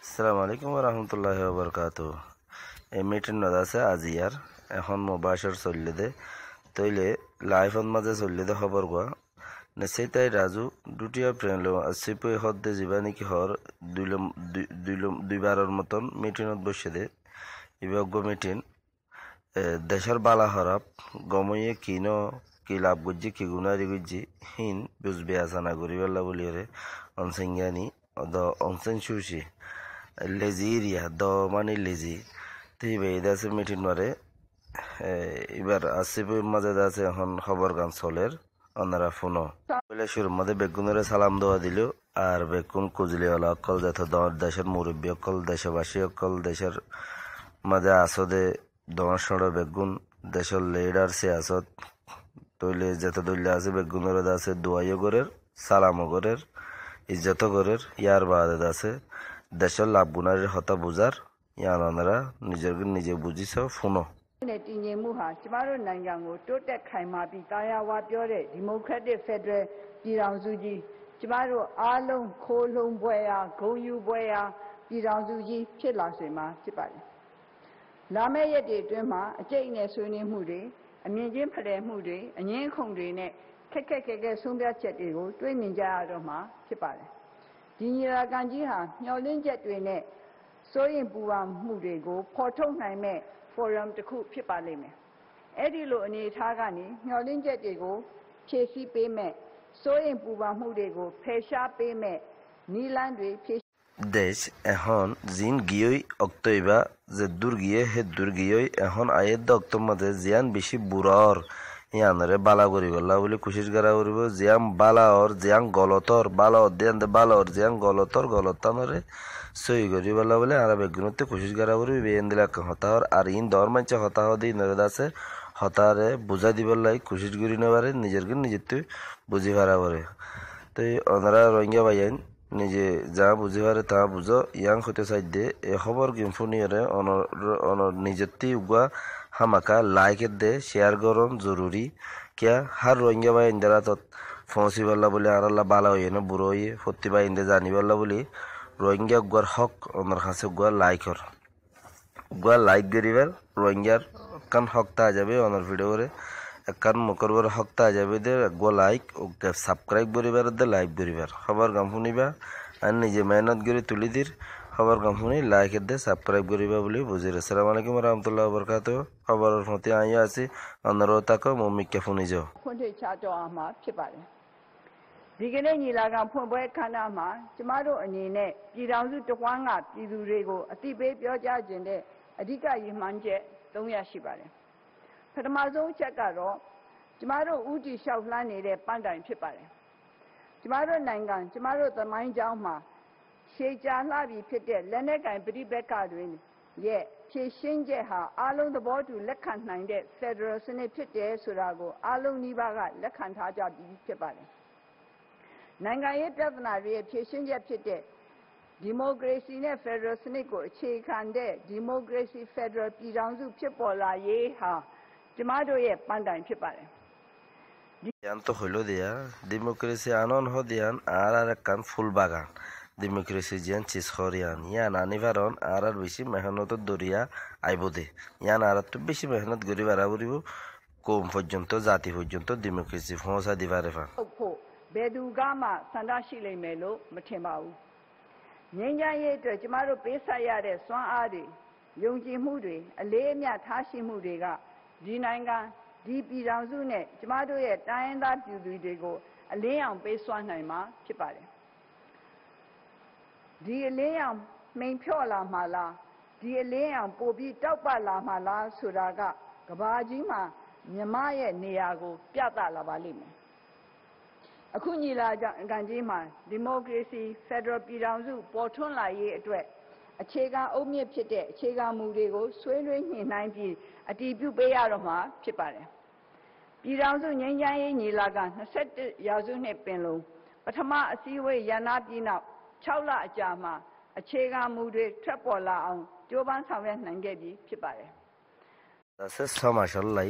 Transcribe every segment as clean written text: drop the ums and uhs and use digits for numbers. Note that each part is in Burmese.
আসসালামু আলাইকুম রহমতুল্লাহি ওয়া বারাকাতুহু মিটিং নদাসে আজিয়ার এখন মুবাশার চললে তৈলে লাইভ অন মাঝে চললে খবর গোয়া নেসেতাই রাজু দুটিয়া প্রেনলো আসিপই হদ্দে জীবানি কি হর দুইবারের মতন মিটিংত বসে দে বিভাগ্য মিটিং দেশের বালা হরাপ গময়ে কিনো কি লাভ গুজি কি গুনারি গুজি হিন বুঝবে আসানা গরিবাল্লা বলিয়ে অনসেঙ্গানি অনসেন সুশি লেজিরিয়া দ মানে লেজি তুই বেদাসে মিটিং মারে এবার আসিফের মাঝে আছে এখন খবর গান চলের ওনারা ফোনো বলে শুরুর মধ্যে বেগুনের সালাম দেওয়া দিল আর বেগুন কুজলিওয়ালা অকল যত দেশের মুরব্বী অকল দেশবাসী অকল দেশের মাঝে আসদে দমার বেগুন দেশের লিডার সে আসত তৈলে যত দলীয় আছে বেগুনের আছে দোয়াইও গরের সালামও গরের ইজ্জত গরের ইয়ার বাদে আছে দেশের লাভ গুণারের হতা বুঝার ইয়ান ওনারা নিজে বুঝিছ ফোনো Muha, Chimaro Nangango, Totek Kaimapi, Tayawa Piore, Democratic Federal Piranzuji, Chimaro Alon, Kolon Boya, Goyu Boya, Piranzuji, Chilasima, Chipari. Lamaya de Duma, a Jane Suni Moody, a Mijim Pade Moody, a Yen Kongrine, Keke Sumbia Chetigo, Twinning Jadoma, Chipari. Dinira Ganjiha, Yolin Jetwine, Soyin Buam Moodego, Porton Name. Forum တခုဖြစ်ပါလိမ့်မယ်။အဲ့ဒီလိုအနေထားကနေမျှော်လင့်ချက်တွေကိုဖြည့်ဆည်းပေးမယ်။စိုးရင်ပူပန်မှုတွေကိုဖယ်ရှားပေးမယ်။နီလန်းတွေဖြည့်দেশ এখন জিন গিয়ই অক্তইবা যে দূর গিয়ে হে দূর গিয়ই এখন আয়ের দক্তর মধ্যে জিয়ান বেশি বুড়র ইয়ানরে বালা করি গল্লা বলে কোশিশ করা করিব জিয়াম বালা ওর জিয়াং গলতর বালা ওর দিয়ান বালা ওর জিয়াং গলতানরে সই করি বলা বলে আর বেগুনতে কোশিশ করা করিব বেন দিলা হতাহর আর ইন দর মানছে হতাহ দি নরদাসে হতারে বুঝা দিবার লাই কোশিশ করি নেবারে নিজের তুই বুঝি পারা করে তো ওনারা রোহিঙ্গা ভাইয়ান নিজে যা বুঝি পারে তা বুঝো ইয়াং হতে চাই দে এ খবর গিমফুনিয়রে অনর নিজের উগা হামাকা লাইকের দে শেয়ার করন জরুরি কিয়া হার রোহিঙ্গা ভাই ইন্দারা তত ফসি বাল্লা বলে আর আল্লাহ বালা হইয়ে না বুড়ো হইয়ে ফত্তি ভাই ইন্দে জানি বাল্লা বলি রোহিঙ্গা গুয়ার হক ওনার কাছে গুয়া লাইকর গুয়া লাইক করিবার রোহিঙ্গার কান হক তা যাবে ওনার ভিডিও করে একখান মকরবার হক তা যাবে দে গুয়া লাইক ওকে সাবস্ক্রাইব করিবার দে লাইক করিবার খবর গাম শুনিবা আর নিজে মেহনত করে তুলি দির খবর গাম শুনি লাইকের দে সাবস্ক্রাইব করিবা বলে বুঝির আসসালামু আলাইকুম রহমতুল্লাহ বরকাতুহু খবরের মতে আইয়া আছি অন্যরাও তাকে মমিককে ফোনে যাও ফোনে চাটো আমাဖြစ်ပါတယ်။ဒီကနေ့ညီလာခံဖွင့်ပွဲခမ်းနားမှာကျမတို့အနေနဲ့ပြည်ထောင်စုတဝန်းကပြည်သူတွေကိုအသိပေးပြောကြားခြင်းတဲ့အဓိကရည်မှန်းချက်၃ရပ်ရှိပါတယ်။ပထမဆုံးချက်ကတော့ကျမတို့ဥတီလျှောက်လှမ်းနေတဲ့ပန်းတိုင်ဖြစ်ပါတယ်။ကျမတို့နိုင်ငံကျမတို့သမိုင်းကြောင်းမှာရှေးကြာလှပြီဖြစ်တဲ့လက်နက်ကင်ပဋိပက္ခတွေရဲ့ဖြေရှင်းချက်ဟာအားလုံးသဘောတူလက်ခံနိုင်တဲ့ Federal စနစ်ဖြစ်တယ်ဆိုတာကိုအားလုံးနှိပါကလက်ခံထားကြပြီးဖြစ်ပါတယ်။နိုင်ငံရေးပြဿနာတွေရဲ့ဖြေရှင်းချက်ဖြစ်တဲ့ဒီမိုကရေစီနဲ့ Federal စနစ်ကိုအခြေခံတဲ့ဒီမိုကရေစီ Federal ပြည်ထောင်စုဖြစ်ပေါ်လာရေးဟာကျမတို့ရဲ့ပန်းတိုင်ဖြစ်ပါတယ်။ ইয়ান তো হইল দিয়া ডেমোক্রেসি আনন হদিয়ান আর কান ফুল বাগান ডেমোক্রেসি জিয়ান চিজ হরিয়ান ইয়ান আনিবারন আর বেশি মেহনত দরিয়া আইব দে ইয়ান আর তো বেশি মেহনত করি বাড়া করিব কম পর্যন্ত জাতি পর্যন্ত ডেমোক্রেসি পৌঁছা দিবারে ফা ဘယ်သူကမှဆန္ဒရှိလိမ့်မယ်လို့မထင်ပါဘူး။ငြိမ်းချမ်းရေးအတွက်ကျမတို့ပေးဆက်ရတဲ့စွမ်းအားတွေယုံကြည်မှုတွေအလေးအမြတ်ထားရှိမှုတွေကဒီနိုင်ငံဒီပြည်ထောင်စုနဲ့ကျမတို့ရဲ့တိုင်းရင်းသားပြည်သူတွေကိုအလင်းအောင်ပေးစွမ်းနိုင်မှာဖြစ်ပါတယ်။ဒီအလင်းအောင်မှိန်ဖြော့လာမှာလားဒီအလင်းအောင်ပိုပြီးတောက်ပလာမှာလားဆိုတာကကဘာကြီးမှာမြမရဲ့နေရာကိုပြသလာပါလိမ့်မယ်။အခုညီလာခံကြီးမှာဒီမိုကရေစီဖက်ဒရယ်ပြည်ထောင်စုပေါ်ထွန်းလာရေးအတွက်အခြေခံအုတ်မြစ်ဖြစ်တဲ့အခြေခံမူတွေကိုဆွေးနွေးညှိနှိုင်းပြီးအတည်ပြုပေးရတော့မှာဖြစ်ပါတယ်။ပြည်ထောင်စုငြိမ်းချမ်းရေးညီလာခံ21ရာစုနှစ်ပင်လုံးပထမအစည်းအဝေးရန်နာပြီးနောက်6လအကြာမှာအခြေခံမူတွေထွက်ပေါ်လာအောင်ကြိုးပမ်းဆောင်ရွက်နိုင်ခဲ့ပြီဖြစ်ပါတယ်။ That's so mashallah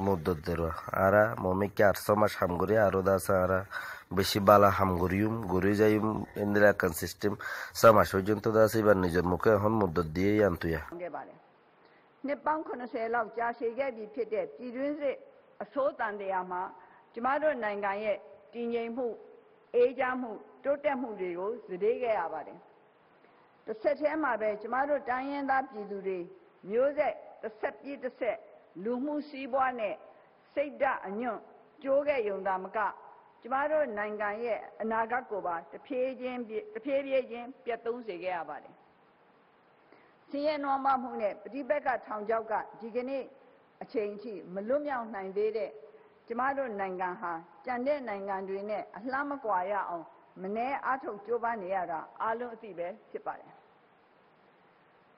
মুদ্দতের আরা মমি 400 মাস হাম করে আরো দাসা আরা বেশি বালা হাম করিউম ঘুরে যাইম ইন্দিরা কান সিস্টেম 6 মাস পর্যন্ত দাসি বা নিজের মুখে এখন মুদ্দত দিয়েই আনতুয়া ခဲ့ပါတယ်နှစ်ပေါင်း80လောက်ကြာရှည်ခဲ့ပြီဖြစ်တဲ့ပြည်တွင်းစစ်အစိုးတန်တရားမှာကျမတို့နိုင်ငံရဲ့တည်ငြိမ်မှုအေးချမ်းမှုတိုးတက်မှုတွေကိုစတေးခဲ့ရပါတယ်တစ်ဆက်တည်းမှာပဲကျမတို့တိုင်းရင်းသားပြည်သူတွေမျိုးဆက်တစ်ဆက်ပြည့်တစ်ဆက်လူမှုစည်းပွားနဲ့စိတ်ဓာတ်အညွန့်ကျိုးခဲ့ယုံတာမကကျမတို့နိုင်ငံရဲ့အနာဂတ်ကိုပါတဖြည်းဖြည်းချင်းပြတ်သုံးစေခဲ့ရပါတယ်ဆင်းရဲနွမ်းပါးမှုနဲ့ပဋိပက္ခထောင်ချောက်ကဒီကနေ့အချိန်အထိမလွတ်မြောက်နိုင်သေးတဲ့ကျမတို့နိုင်ငံဟာကြံတဲ့နိုင်ငံတွေနဲ့အလှမ်းမကွာရအောင်မနှဲအားထုတ်ကြိုးပမ်းနေရတာအားလုံးအသိပဲဖြစ်ပါတယ်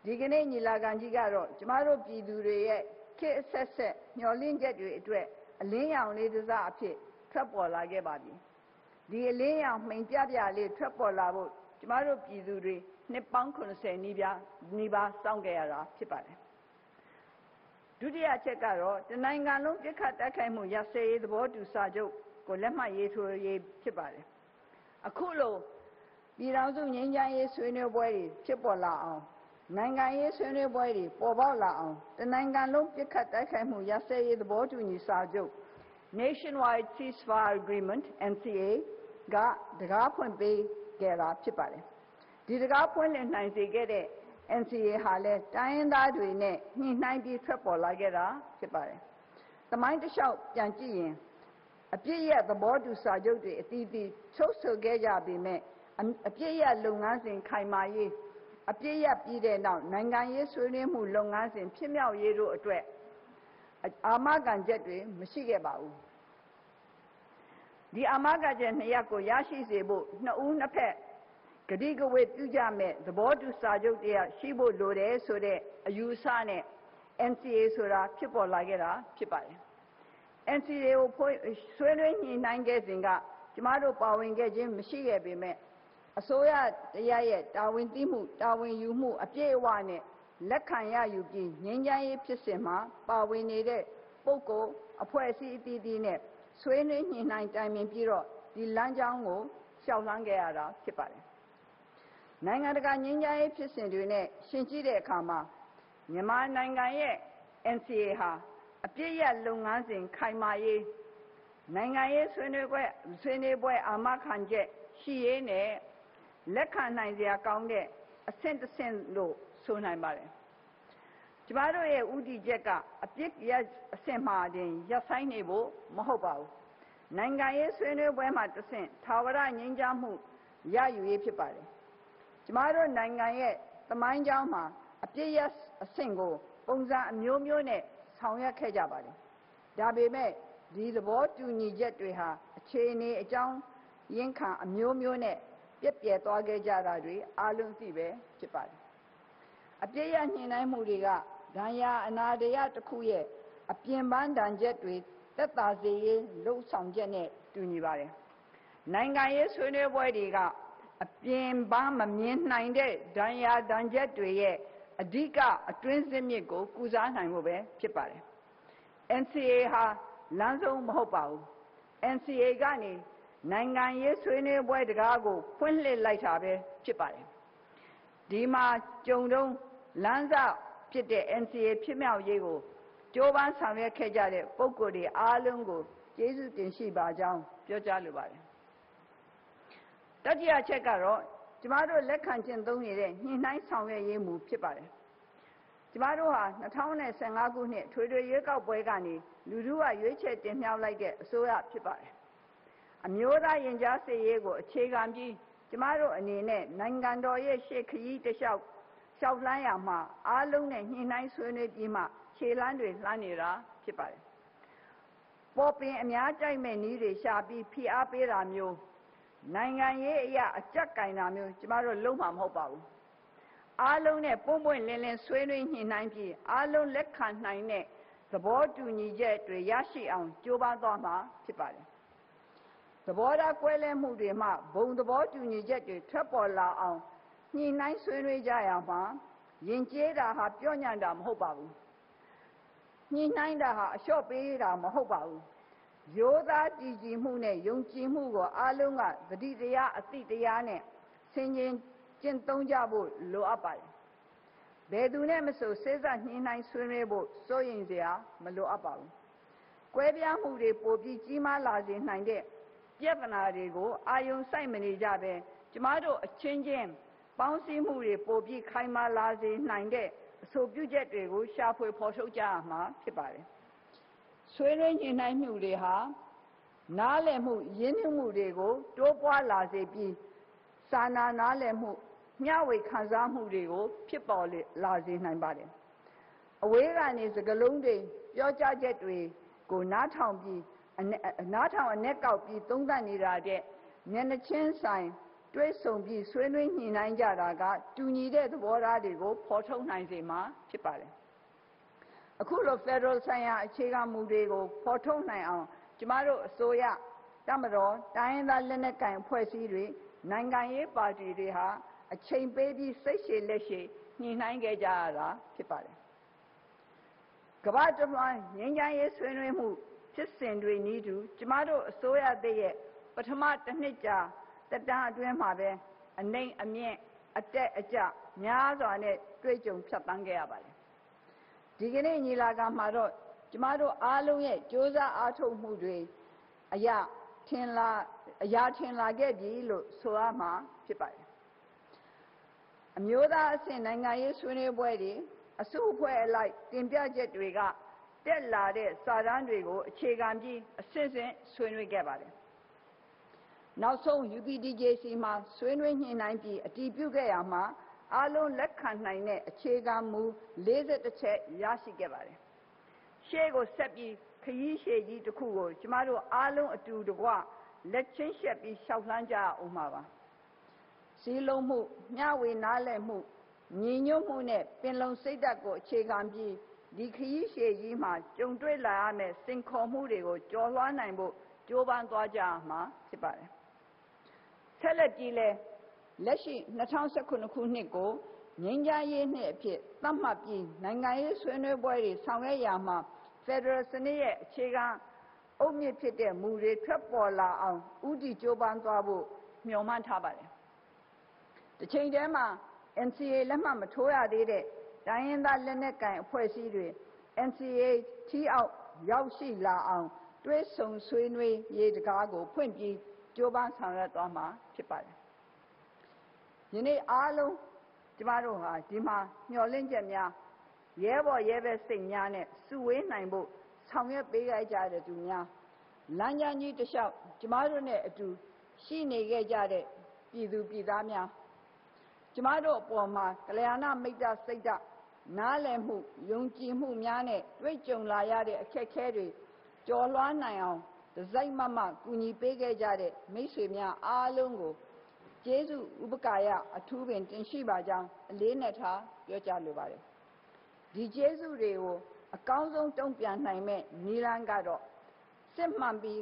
ဒီကနေ့ညီလာခံကြီးကတော့ကျမတို့ပြည်သူတွေရဲ့ခေတ်အဆက်ဆက်မျှော်လင့်ချက်တွေအတွက်အလင်းရောင်လေးတစ်စားအဖြစ်ထွက်ပေါ်လာခဲ့ပါပြီဒီအလင်းရောင်မှိန်ပြပြလေးထွက်ပေါ်လာဖို့ကျမတို့ပြည်သူတွေနှစ်ပေါင်း80နီးပါးစောင့်ခဲ့ရတာဖြစ်ပါတယ်ဒုတိယအချက်ကတော့တနိုင်ငံလုံးပြစ်ခတ်တိုက်ခိုက်မှုရပ်စဲရေးသဘောတူစာချုပ်ကိုလက်မှတ်ရေးထိုးရေးဖြစ်ပါတယ်အခုလိုပြည်ထောင်စုငြိမ်းချမ်းရေးဆွေးနွေးပွဲတွေဖြစ်ပေါ်လာအောင်နိုင်ငံရေးဆွေးနွေးပွဲတွေပေါ်ပေါက်လာအောင်တနိုင်ငံလုံးပြစ်ခတ်တိုက်ခိုက်မှုရပ်စဲရေးသဘောတူညီစာချုပ် Nationwide Ceasefire Agreement NCA ကတကားဖွင့်ပေးခဲ့တာဖြစ်ပါတယ်ဒီတကားဖွင့်လှစ်နိုင်စေခဲ့တဲ့ NCA ဟာလည်းတိုင်းရင်းသားတွေနဲ့ညှိနှိုင်းပြီးထွက်ပေါ်လာခဲ့တာဖြစ်ပါတယ်။သမိုင်းတစ်လျှောက်ပြန်ကြည့်ရင်အပြည့်ရသဘောတူစာချုပ်တွေအသီးသီးချုပ်ဆိုခဲ့ကြပေမဲ့အပြည့်ရလုပ်ငန်းစဉ်ခိုင်မာရေးအပြည့်ရပြီးတဲ့နောက်နိုင်ငံရေးဆွေးနွေးမှုလုပ်ငန်းစဉ်ဖြစ်မြောက်ရေးတို့အတွက်အာမခံချက်တွေမရှိခဲ့ပါဘူး။ဒီအာမခံချက်နှစ်ရပ်ကိုရရှိစေဖို့နှစ်ဦးနှစ်ဖက်ကတိကဝတ်ပြုကြမဲ့သဘောတူစာချုပ်တရားရှိဖို့လိုတယ်ဆိုတဲ့အယူအဆနဲ့ NCA ဆိုတာဖြစ်ပေါ်လာခဲ့တာဖြစ်ပါတယ်။ NCA ကိုဆွေးနွေးညှိနှိုင်းခဲ့စဉ်ကကျမတို့ပါဝင်ခဲ့ခြင်းမရှိခဲ့ပေမဲ့အစိုးရတရားရဲ့တာဝန်သိမှုတာဝန်ယူမှုအပြည့်အဝနဲ့လက်ခံရယူပြီးငြိမ်းချမ်းရေးဖြစ်စဉ်မှာပါဝင်နေတဲ့ပုဂ္ဂိုလ်အဖွဲ့အစည်းအသီးသီးနဲ့ဆွေးနွေးညှိနှိုင်းတိုင်ပင်ပြီးတော့ဒီလမ်းကြောင်းကိုရှောက်လှမ်းခဲ့ရတာဖြစ်ပါတယ်နိုင်ငံတကာငြိမ်းချမ်းရေးဖြစ်စဉ်တွေနဲ့ရှင်းကြည့်တဲ့အခါမှာမြန်မာနိုင်ငံရဲ့ NCA ဟာအပြည့်ရလုပ်ငန်းစဉ်ခိုင်မာရေးနိုင်ငံရေးဆွေးနွေးပွဲအာမခံချက်ရှိရေးနဲ့လက်ခံနိုင်စရာကောင်းတဲ့အဆင့်တစ်ဆင့်လို့ဆိုနိုင်ပါတယ်ကျမတို့ရဲ့ဥတီချက်ကအပြည့်ရအဆင့်မှာတင်ရပ်ဆိုင်းနေဖို့မဟုတ်ပါဘူးနိုင်ငံရေးဆွေးနွေးပွဲမှာတစ်ဆင့်ထာဝရငြိမ်းချမ်းမှုရယူရေးဖြစ်ပါတယ်ကျမတို့နိုင်ငံရဲ့သမိုင်းကြောင်းမှာအပြည့်ရအဆင့်ကိုပုံစံအမျိုးမျိုးနဲ့ဆောင်ရွက်ခဲ့ကြပါတယ်ဒါပေမဲ့ဒီသဘောတူညီချက်တွေဟာအခြေအနေအကြောင်းရင်းခံအမျိုးမျိုးနဲ့ပြည့်ပြည့်သွားခဲ့ကြတာတွေအားလုံးသိပဲဖြစ်ပါတယ်အပြည့်ရညှိနှိုင်းမှုတွေကဒဏ်ရာအနာတရတစ်ခုရဲ့အပြင်ပန်းဒဏ်ချက်တွေသက်သာစေရေးလှုပ်ဆောင်ချက်နဲ့တူညီပါတယ်နိုင်ငံရေးဆွေးနွေးပွဲတွေကအပြင်ပန်းမမြင်နိုင်တဲ့ဒဏ်ရာဒဏ်ချက်တွေရဲ့အဓိကအတွင်းစစ်မြစ်ကိုကုစားနိုင်ဖို့ပဲဖြစ်ပါတယ် NCA ဟာလမ်းဆုံးမဟုတ်ပါဘူး NCA ကနေနိုင်ငံရေးဆွေးနွေးပွဲတကားကိုဖွင့်လှစ်လိုက်တာပဲဖြစ်ပါတယ်ဒီမှာကြုံတုံးလမ်းစဖြစ်တဲ့ NCA ဖြစ်မြောက်ရေးကိုကြိုးပမ်းဆောင်ရွက်ခဲ့ကြတဲ့ပုဂ္ဂိုလ်တွေအားလုံးကိုကျေးဇူးတင်ရှိပါကြောင်းပြောကြားလိုပါတယ်တတိယချက်ကတော့ကျမတို့လက်ခံကျင့်သုံးနေတဲ့ညှိနှိုင်းဆောင်ရွက်ရေးမူဖြစ်ပါတယ်ကျမတို့ဟာ2015ခုနှစ်ထွေထွေရွေးကောက်ပွဲကနေလူထုကရွေးချယ်တင်မြှောက်လိုက်တဲ့အစိုးရဖြစ်ပါတယ်အမျိုးသားရင်ကြားစေ့ရေးကိုအခြေခံပြီးကျမတို့အနေနဲ့နိုင်ငံတော်ရဲ့ရှေ့ခရီးတစ်လျှောက်လှမ်းရမှာအားလုံးနဲ့ညှိနှိုင်းဆွေးနွေးပြီးမှခြေလှမ်းတွေလှမ်းနေတာဖြစ်ပါတယ်ပေါ်ပင်အများကြိုက်မဲ့နည်းတွေရှာပြီးဖိအားပေးတာမျိုးနိုင်ငံရေးအရာအကြက်ကင်တာမျိုးကျမတို့လုံးမှာမဟုတ်ပါဘူးအားလုံးနဲ့ပွင့်ပွင့်လင်းလင်းဆွေးနွေးညှိနှိုင်းပြီးအားလုံးလက်ခံနိုင်တဲ့သဘောတူညီချက်တွေရရှိအောင်ကြိုးပမ်းသွားမှာဖြစ်ပါတယ်သဘောထားကွဲလွဲမှုတွေမှဘုံသဘောတူညီချက်တွေထွက်ပေါ်လာအောင်ညှိနှိုင်းဆွေးနွေးကြရမှာယဉ်ကျေးတာဟာပြောညံ့တာမဟုတ်ပါဘူး ညှိနှိုင်းတာဟာအလျှော့ပေးတာမဟုတ်ပါဘူးရိုးသားတည်ကြည်မှုနဲ့ယုံကြည်မှုကိုအားလုံးကသတိတရားအသိတရားနဲ့ဆင်ခြင်ကျင့်သုံးကြဖို့လိုအပ်ပါတယ်ဘယ်သူနဲ့မဆိုစေစပ်ညှိနှိုင်းဆွေးနွေးဖို့စိုးရိမ်စရာမလိုအပ်ပါဘူးကွဲပြားမှုတွေပိုပြီးကြီးမားလာစေနိုင်တဲ့ပြဿနာတွေကိုအာရုံစိုက်မနေကြဘဲကျမတို့အချင်းချင်းပေါင်းစည်းမှုတွေပိုပြီးခိုင်မာလာစေနိုင်တဲ့အဆိုပြုချက်တွေကိုရှာဖွေဖော်ထုတ်ကြရမှာဖြစ်ပါတယ်ဆွေးနွေးညှိနှိုင်းမှုတွေဟာနားလည်မှုရင်းနှီးမှုတွေကိုတိုးပွားလာစေပြီးစာနာနားလည်မှုမျှဝေခံစားမှုတွေကိုဖြစ်ပေါ်လာစေနိုင်ပါတယ်အဝေးကနေစကားလုံးတွေပြောကြားချက်တွေကိုနားထောင်အနက်ကောက်ပြီးသုံးသပ်နေတာတဲ့မျက်နှာချင်းဆိုင်တွဲဆုံပြီးဆွေးနွေးညှိနှိုင်းကြတာကတူညီတဲ့သဘောထားတွေကိုဖော်ထုတ်နိုင်စေမှာဖြစ်ပါတယ်အခုလို Federal ဆိုင်ရာအခြေခံမူတွေကိုဖော်ထုတ်နိုင်အောင်ကျမတို့အစိုးရတပ်မတော်တိုင်းရင်းသားလက်နက်ကိုင်အဖွဲ့အစည်းတွေနိုင်ငံရေးပါတီတွေဟာအချိန်ပေးပြီးစိတ်ရှည်လက်ရှည်ညှိနှိုင်းခဲ့ကြရတာဖြစ်ပါတယ်ကမ္ဘာတစ်ဝန်းငြိမ်းချမ်းရေးဆွေးနွေးမှုဖြစ်စဉ်တွေနည်းတူကျမတို့အစိုးရသစ်ရဲ့ပထမတစ်နှစ်ကြာသက်တမ်းအတွင်းမှာပဲအနှိမ့်အမြင့်အတက်အကျများစွာနဲ့တွေ့ကြုံဖြတ်သန်းခဲ့ရပါတယ်ဒီကနေ့ညီလာခံမှာတော့ကျမတို့အားလုံးရဲ့ကြိုးစားအားထုတ်မှုတွေအရာထင်လာခဲ့ပြီလို့ဆိုရမှာဖြစ်ပါတယ်အမျိုးသားအဆင့်နိုင်ငံရေးဆွေးနွေးပွဲတွေအစုအဖွဲ့အလိုက်တင်ပြချက်တွေကတက်လာတဲ့စာတမ်းတွေကိုအခြေခံပြီးအစစ်အစစ်ဆွေးနွေးခဲ့ပါတယ်နောက်ဆုံး UPDJC မှာဆွေးနွေးညှိနှိုင်းပြီးအတည်ပြုခဲ့ရမှာအားလုံးလက်ခံနိုင်တဲ့အခြေခံမူ41ချက်ရရှိခဲ့ပါတယ်ရှေ့ကိုဆက်ပြီးခရီးရှည်ကြီးတစ်ခုကိုကျမတို့အားလုံးအတူတကွလက်ချင်းရှက်ပြီးရှောက်လှမ်းကြအောင်ပါစည်းလုံးမှုမျှဝေနားလည်မှုညီညွတ်မှုနဲ့ပင်လုံစိတ်ဓာတ်ကိုအခြေခံပြီးဒီခရီးရှည်ကြီးမှာကြုံတွေ့လာရမယ့်စိန်ခေါ်မှုတွေကိုကျော်လွှားနိုင်ဖို့ကြိုးပမ်းသွားကြရမှာဖြစ်ပါတယ်ဆက်လက်ပြီးလဲလက်ရှိ2019ခုနှစ်ကိုငြိမ်းချမ်းရေးနှစ်အဖြစ်သတ်မှတ်ပြီးနိုင်ငံရေးဆွေးနွေးပွဲတွေဆောင်ရွက်ရမှာဖက်ဒရယ်စနစ်ရဲ့အခြေခံအုတ်မြစ်ဖြစ်တဲ့မူတွေထွက်ပေါ်လာအောင်ဥတီကြိုးပမ်းသွားဖို့မျှော်မှန်းထားပါတယ်တစ်ချိန်တည်းမှာ NCA လက်မှတ်မထိုးရသေးတဲ့တိုင်းရင်းသားလက်နက်ကိုင်အဖွဲ့အစည်းတွေ NCA ထီအောက်ရောက်ရှိလာအောင်တွဲဆုံဆွေးနွေးရေးတကားကိုဖွင့်ပြီးကြိုးပမ်းဆောင်ရွက်သွားမှာဖြစ်ပါတယ်ယနေ့အားလုံးကျမတို့ဟာဒီမှာမျှော်လင့်ချက်များရဲဘော်ရဲဘက်စိတ်များနဲ့စုဝေးနိုင်ဖို့ဆောင်ရွက်ပေးကြတဲ့သူများလမ်းကြမ်းကြီးတစ်လျှောက်ကျမတို့နဲ့အတူရှိနေခဲ့ကြတဲ့ပြည်သူပြည်သားများကျမတို့အပေါ်မှာကလျာဏမိတ်တစိတ်ဓာတ်နားလည်မှုယုံကြည်မှုများနဲ့တွေ့ကြုံလာရတဲ့အခက်အခဲတွေကျော်လွှားနိုင်အောင်တစိုက်မမကူညီပေးခဲ့ကြတဲ့မိတ်ဆွေများအားလုံးကိုကျေးဇူးဥပကာယအထူးပင်တင်ရှိပါကြောင်းအလေးနဲ့ထားပြောကြားလိုပါတယ်ဒီကျေးဇူးတွေကိုအကောင်းဆုံးတုံ့ပြန်နိုင်မဲ့နည်းလမ်းကတော့စစ်မှန်ပြီး